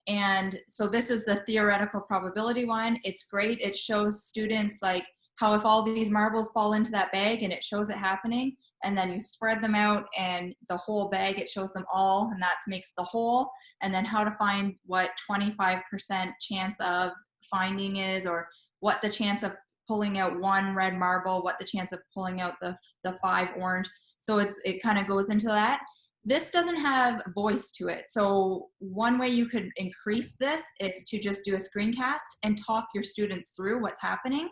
And so this is the theoretical probability one. It's great. It shows students like how if all these marbles fall into that bag, and it shows it happening, and then you spread them out and the whole bag, it shows them all, and that makes the whole. And then how to find what 25% chance of finding is, or what the chance of pulling out one red marble, what the chance of pulling out the 5 orange. So it kind of goes into that. This doesn't have voice to it. So one way you could increase this is to just do a screencast and talk your students through what's happening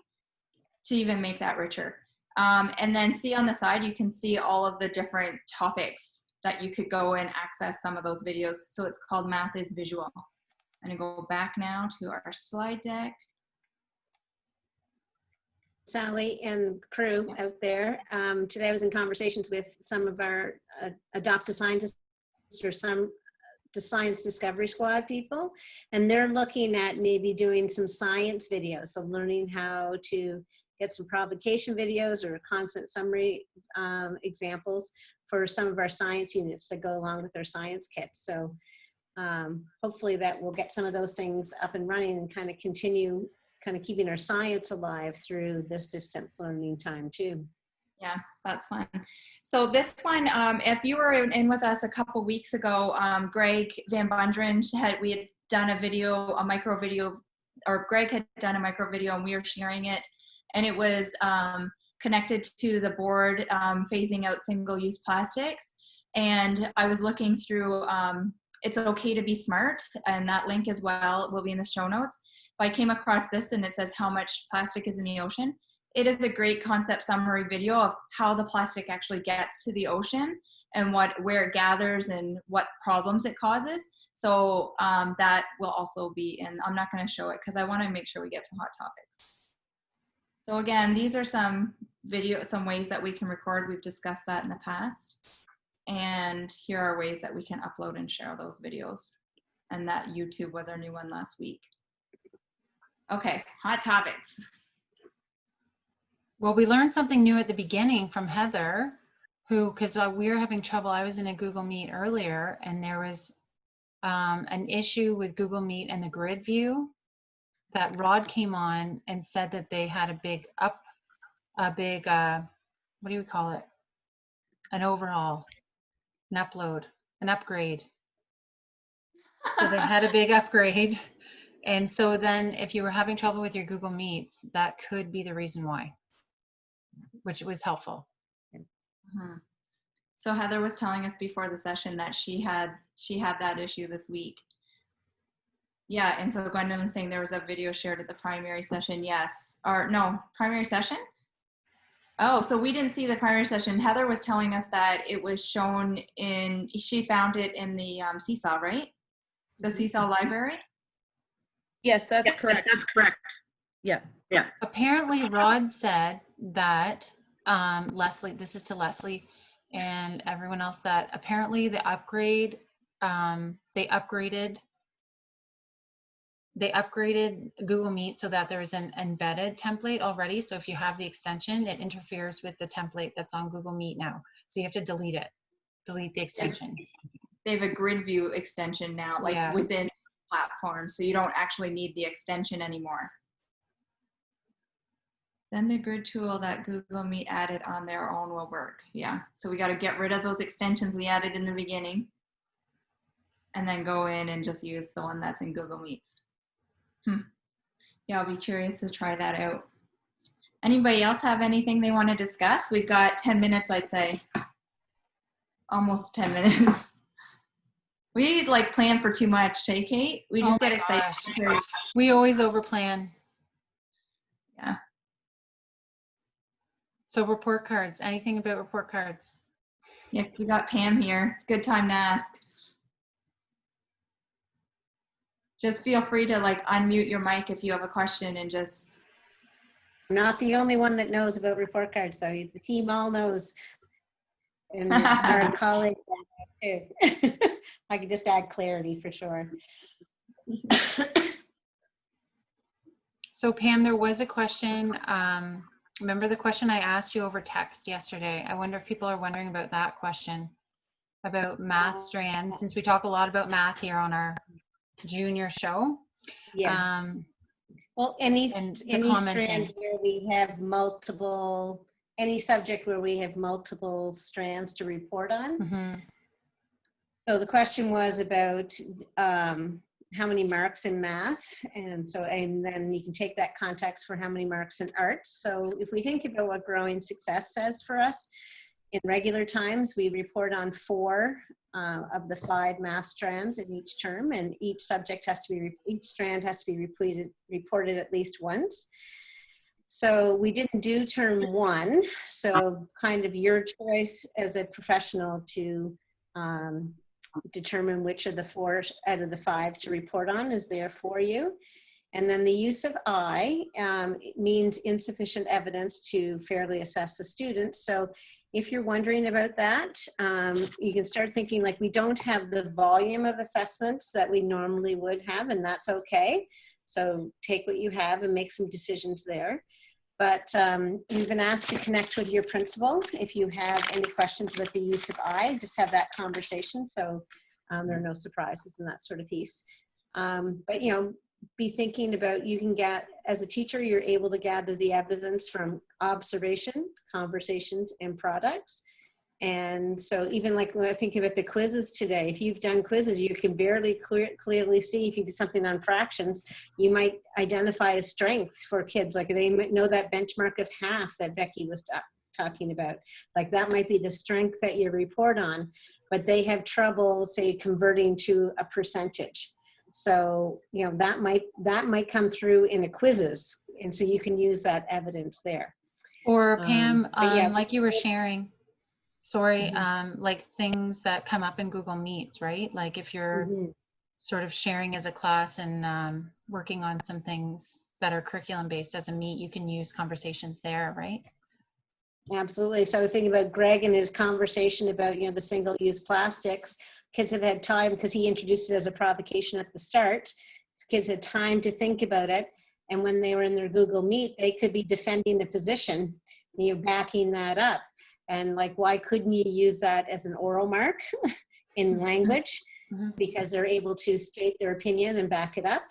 to even make that richer. And then see on the side, you can see all of the different topics that you could go and access some of those videos. So it's called Math is Visual. I'm gonna go back now to our slide deck. Sally and crew out there. Today I was in conversations with some of our adopt a scientist or some the science discovery squad people, and they're looking at maybe doing some science videos. So learning how to get some provocation videos or concept summary examples for some of our science units that go along with their science kits. So hopefully that will get some of those things up and running and kind of continue kind of keeping our science alive through this distance learning time too. Yeah, that's fun. So this one, if you were in with us a couple weeks ago, Greg Van Bundren we had done a video, a micro video, or Greg had done a micro video and we were sharing it. And it was connected to the board phasing out single-use plastics. And I was looking through, it's okay to be smart, and that link as well will be in the show notes. I came across this and it says how much plastic is in the ocean. It is a great concept summary video of how the plastic actually gets to the ocean and where it gathers and what problems it causes. So that will also be in, I'm not going to show it because I want to make sure we get to hot topics. So again, these are some ways that we can record. We've discussed that in the past. And here are ways that we can upload and share those videos. And that YouTube was our new one last week. Okay, hot topics. Well, we learned something new at the beginning from Heather, because we were having trouble. I was in a Google Meet earlier, and there was an issue with Google Meet and the grid view. That Rod came on and said that they had a big what do you call it? An overhaul, an upload, an upgrade. So they had a big upgrade. And so then if you were having trouble with your Google Meets, that could be the reason why, which was helpful. Mm-hmm. So Heather was telling us before the session that she had that issue this week. Yeah, and so Gwendolyn's saying there was a video shared at the primary session. Yes, or no, primary session? Oh, so we didn't see the primary session. Heather was telling us that it was shown she found it in the SeeSaw, right? The SeeSaw library? Yes, that's correct. Yes, that's correct. Yeah. Apparently Rod said that, Leslie, this is to Leslie and everyone else, that apparently the upgrade, they upgraded Google Meet so that there's an embedded template already. So if you have the extension, it interferes with the template that's on Google Meet now. So you have to delete the extension. They have a grid view extension now, like within the platform. So you don't actually need the extension anymore. Then the grid tool that Google Meet added on their own will work. Yeah, so we got to get rid of those extensions we added in the beginning and then go in and just use the one that's in Google Meets. Yeah, I'll be curious to try that out. Anybody else have anything they want to discuss? We've got 10 minutes, I'd say. Almost 10 minutes. We like plan for too much, hey Kate? We just get excited. We always overplan. Yeah. So report cards, anything about report cards? Yes, we got Pam here. It's a good time to ask. Just feel free to like unmute your mic if you have a question and just I'm not the only one that knows about report cards, though. The team all knows. And our colleagues too. I could just add clarity for sure. So Pam, there was a question. Remember the question I asked you over text yesterday? I wonder if people are wondering about that question about math strands, since we talk a lot about math here on our junior show. Yes. Well, any strand where we have multiple, any subject where we have multiple strands to report on. Mm-hmm. So the question was about how many marks in math, and then you can take that context for how many marks in arts. So if we think about what growing success says for us, in regular times we report on 4 of the 5 math strands in each term, and each subject has to be each strand has to be reported at least once. So we didn't do term 1, so kind of your choice as a professional to determine which of the 4 out of the 5 to report on is there for you. And then the use of I means insufficient evidence to fairly assess the student. So if you're wondering about that, you can start thinking like we don't have the volume of assessments that we normally would have, and that's okay. So take what you have and make some decisions there. But you've been asked to connect with your principal. If you have any questions about the use of I, just have that conversation. So there are no surprises in that sort of piece. But, you know, be thinking about, you can get, as a teacher, you're able to gather the evidence from observation, conversations, and products. And so even like when I think about the quizzes today, if you've done quizzes, you can barely clearly see. If you did something on fractions, you might identify a strength for kids. Like they might know that benchmark of half that Becky was talking about. Like that might be the strength that you report on, but they have trouble, say, converting to a percentage. So, you know, that might come through in a quizzes. And so you can use that evidence there. Or Pam, yeah. like you were sharing, sorry, like things that come up in Google Meets, right? Like if you're sort of sharing as a class and working on some things that are curriculum based as a Meet, you can use conversations there, right? Absolutely. So I was thinking about Greg and his conversation about, you know, the single-use plastics. Kids have had time, because he introduced it as a provocation at the start. Kids had time to think about it. And when they were in their Google Meet, they could be defending the position, you know, backing that up. And like, why couldn't you use that as an oral mark in language? Because they're able to state their opinion and back it up.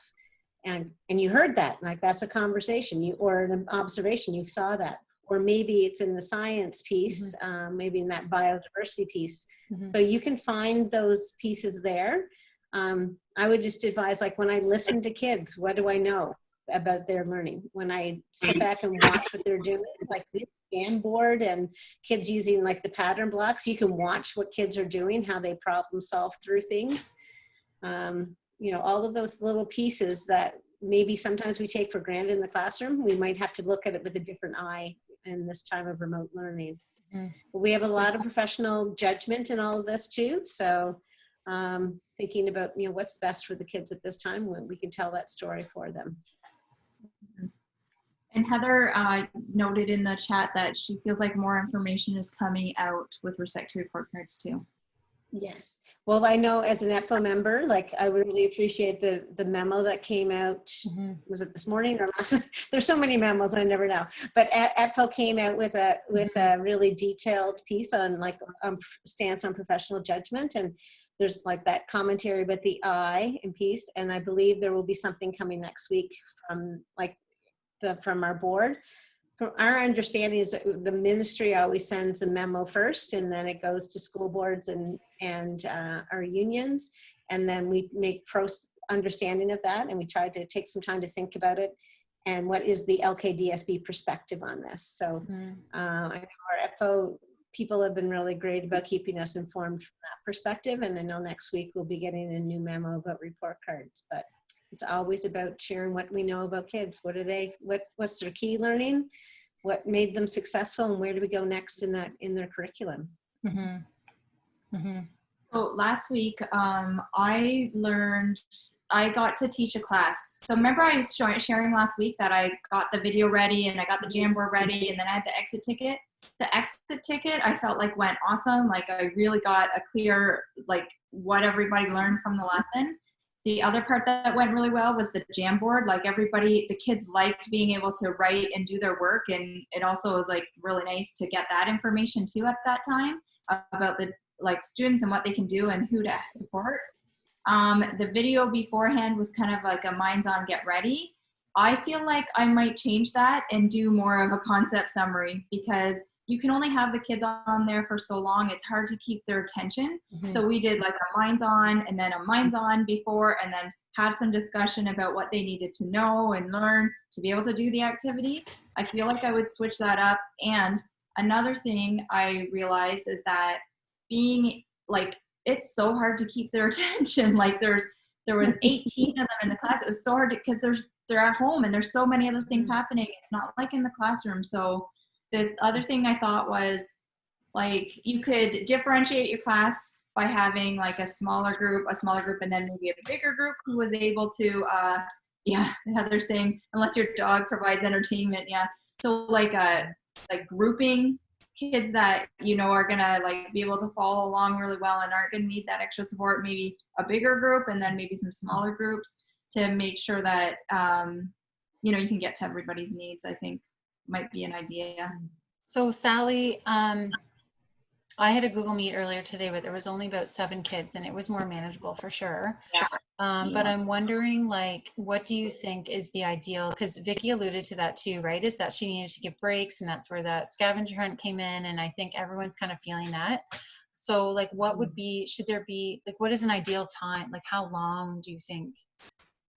And you heard that, like that's a conversation, or an observation, you saw that. Or maybe it's in the science piece, maybe in that biodiversity piece. So you can find those pieces there. I would just advise, like when I listen to kids, what do I know about their learning? When I sit back and watch what they're doing, like this Jamboard and kids using like the pattern blocks, you can watch what kids are doing, how they problem solve through things. You know, all of those little pieces that maybe sometimes we take for granted in the classroom, we might have to look at it with a different eye in this time of remote learning. But we have a lot of professional judgment in all of this too. So thinking about, you know, what's best for the kids at this time when we can tell that story for them. And Heather noted in the chat that she feels like more information is coming out with respect to report cards too. Yes. Well, I know as an EPFO member, like I really appreciate the memo that came out. Was it this morning or last? There's so many memos, I never know. But EPFO came out with a really detailed piece on like stance on professional judgment, and there's like that commentary about the I in piece. And I believe there will be something coming next week from like from our board. From our understanding is that the ministry always sends a memo first, and then it goes to school boards and our unions, and then we make understanding of that, and we try to take some time to think about it and what is the LKDSB perspective on this. So I know our EPFO people have been really great about keeping us informed from that perspective, and I know next week we'll be getting a new memo about report cards. But it's always about sharing what we know about kids. What are they? What's their key learning? What made them successful, and where do we go next in their curriculum? Well, last week, I got to teach a class. So remember I was sharing last week that I got the video ready and I got the Jamboard ready and then I had the exit ticket. The exit ticket I felt like went awesome. Like I really got a clear, like what everybody learned from the lesson. The other part that went really well was the Jamboard. Like everybody, the kids liked being able to write and do their work. And it also was like really nice to get that information too at that time about the like students and what they can do and who to support. The video beforehand was kind of like a minds on get ready. I feel like I might change that and do more of a concept summary because you can only have the kids on there for so long. It's hard to keep their attention. So we did like a minds on and then a minds on before and then had some discussion about what they needed to know and learn to be able to do the activity. I feel like I would switch that up. And another thing I realized is that being like, it's so hard to keep their attention. Like there was 18 of them in the class. It was so hard because they're at home and there's so many other things happening. It's not like in the classroom. So the other thing I thought was like you could differentiate your class by having like a smaller group, and then maybe a bigger group who was able to, Heather's saying, unless your dog provides entertainment. Yeah. So like grouping kids that, are going to like be able to follow along really well and aren't going to need that extra support, maybe a bigger group and then maybe some smaller groups to make sure that, you can get to everybody's needs, I think might be an idea. So Sally, I had a Google Meet earlier today, but there was only about 7 kids and it was more manageable for sure. But I'm wondering, like, what do you think is the ideal? Because Vicky alluded to that too, right? Is that she needed to give breaks and that's where that scavenger hunt came in. And I think everyone's kind of feeling that. So like, what would be, should there be, like, what is an ideal time? Like, how long do you think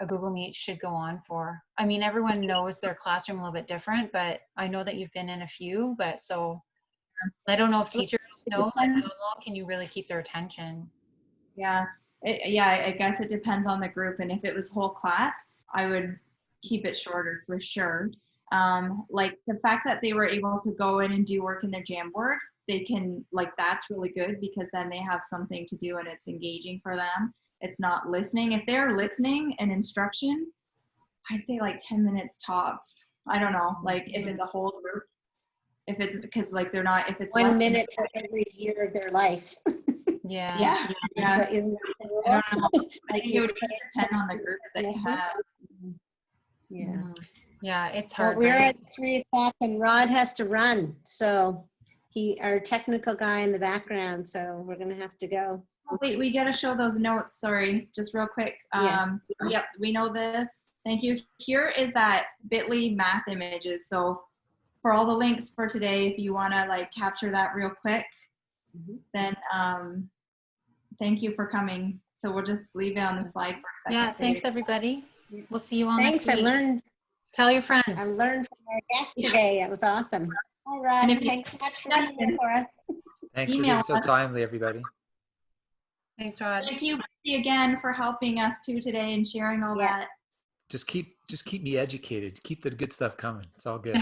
a Google Meet should go on for? I mean, everyone knows their classroom a little bit different, but I know that you've been in a few, but so I don't know if teachers know, like, how long can you really keep their attention? Yeah. I guess it depends on the group. And if it was whole class, I would keep it shorter for sure. Like the fact that they were able to go in and do work in their Jamboard, they can, like, that's really good because then they have something to do and it's engaging for them. It's not listening. If they're listening and instruction, I'd say like 10 minutes tops. I don't know, like if it's a whole group, if it's because like they're not, if it's 1 minute for every year of their life. Yeah. Yeah. So isn't that I don't know. I like think it would just depend on the group that you have. Yeah. Yeah, it's Well, hard. we're right? at 3 o'clock and Rod has to run. So our technical guy in the background. So we're going to have to go. Oh, wait, we got to show those notes. Sorry, just real quick. Yep, we know this. Thank you. Here is that bit.ly math images. So for all the links for today, if you want to like capture that real quick, then thank you for coming. So we'll just leave it on the slide for a second. Yeah, thanks everybody. We'll see you all Thanks. next week. I learned. Tell your friends. I learned from our guest today. It was awesome. All right. Thanks so much for being here for us. Thanks for being so timely, everybody. Thanks, Rod. Thank you again for helping us too today and sharing all that. Just keep me educated. Keep the good stuff coming. It's all good.